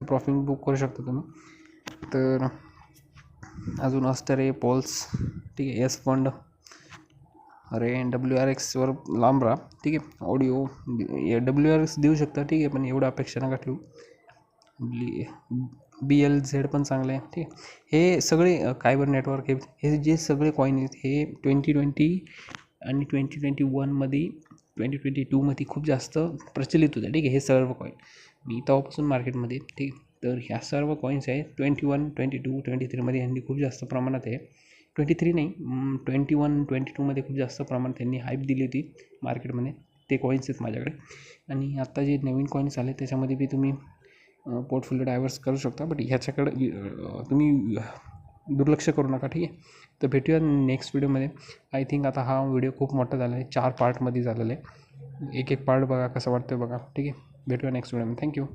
Profit book करू शकता तुम्ही. तर अजून अस्टर आहे, पोल्स, ठीक आहे, एस फंड, अरे WRXवर लांब राहा, ठीक आहे. ऑडिओ WRX देऊ शकता, ठीक आहे, पण एवढं अपेक्षा नका ठेवू. BLZ पण चांगलं आहे, ठीक आहे. हे सगळे कायबर नेटवर्क हे जे सगळे कॉईन आहेत हे 2020 आणि 2021मध्ये 2022मध्ये खूप जास्त प्रचलित होते, ठीक आहे. हे सर्व कॉईन मी तेव्हापासून मार्केटमध्ये, ठीक आहे. तर ह्या सर्व कॉईन्स आहेत 21, 22, 23मध्ये यांनी खूप जास्त प्रमाणात आहे. 23 नाही, 21, 22मध्ये खूप जास्त प्रमाणात त्यांनी हाईप दिली होती मार्केटमध्ये. ते कॉईन्स आहेत माझ्याकडे. आणि आत्ता जे नवीन कॉईन्स आले त्याच्यामध्ये बी तुम्ही पोर्टफोलिओ डायव्हर्स करू शकता, बट ह्याच्याकडे तुम्ही दुर्लक्ष करू नका, ठीक आहे. तर भेटूया नेक्स्ट व्हिडिओमध्ये. आय थिंक आता हा व्हिडिओ खूप मोठा झाला आहे, 4 पार्टमध्ये झालेला आहे. एक पार्ट बघा कसं वाटतं बघा, ठीक आहे. भेटूया नेक्स्ट व्हिडिओमध्ये. थँक्यू.